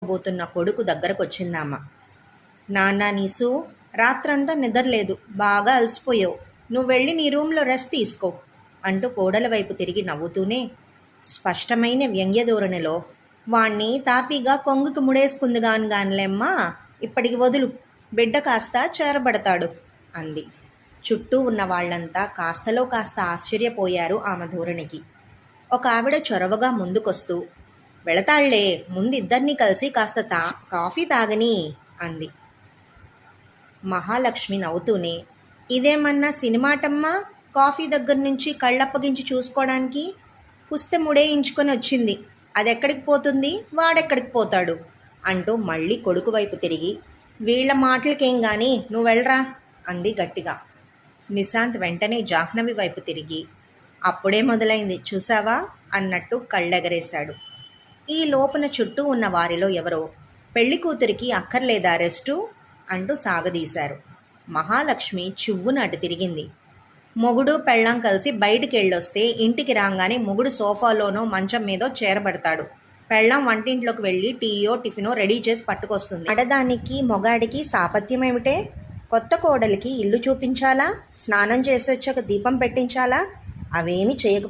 పోతున్న కొడుకు దగ్గరకొచ్చిందామ. నాన్నా నీసు, రాత్రంతా నిద్రలేదు, బాగా అలసిపోయావు, నువ్వు వెళ్ళి నీ రూంలో రెస్ట్ తీసుకో అంటూ కోడల వైపు తిరిగి నవ్వుతూనే స్పష్టమైన వ్యంగ్య ధోరణిలో, వాణ్ణి తాపీగా కొంగుకు ముడేసుకుందిగానిలేమ్మా, ఇప్పటికి వదులు, బిడ్డ కాస్త చేరబడతాడు అంది. చుట్టూ ఉన్న వాళ్ళంతా కాస్తలో కాస్త ఆశ్చర్యపోయారు ఆమె ధోరణికి. ఒక ఆవిడ చొరవగా ముందుకొస్తూ, వెళతాళ్లే, ముందు ఇద్దరినీ కలిసి కాస్త కాఫీ తాగని అంది. మహాలక్ష్మి నవ్వుతూనే, ఇదేమన్నా సినిమాటమ్మా, కాఫీ దగ్గర నుంచి కళ్ళప్పగించి చూసుకోవడానికి? పుస్తె ముడేయించుకొని వచ్చింది, అదెక్కడికి పోతుంది, వాడెక్కడికి పోతాడు అంటూ మళ్ళీ కొడుకు వైపు తిరిగి, వీళ్ల మాటలకేం గాని నువ్వు వెళ్ళరా అంది గట్టిగా. నిశాంత్ వెంటనే జాహ్నవి వైపు తిరిగి, అప్పుడే మొదలైంది చూసావా అన్నట్టు కళ్ళెగరేశాడు. ఈ లోపున చుట్టూ ఉన్న వారిలో ఎవరో, పెళ్లి కూతురికి అక్కర్లేదా రెస్టు అంటూ సాగదీశారు. మహాలక్ష్మి చివ్వున అటు తిరిగింది. మొగుడు పెళ్ళాం కలిసి బయటికి వెళ్ళొస్తే ఇంటికి రాగానే మొగుడు సోఫాలోనో మంచం మీదో చేరబడతాడు. పెళ్ళాం వంటింట్లోకి వెళ్ళి టీయో టిఫినో రెడీ చేసి పట్టుకొస్తుంది. ఆడదానికి మొగాడికి సాపత్యమేమిటే? కొత్త కోడలికి ఇల్లు చూపించాలా, స్నానం చేసి వచ్చాక దీపం పెట్టించాలా? అవేమీ చేయకపోతే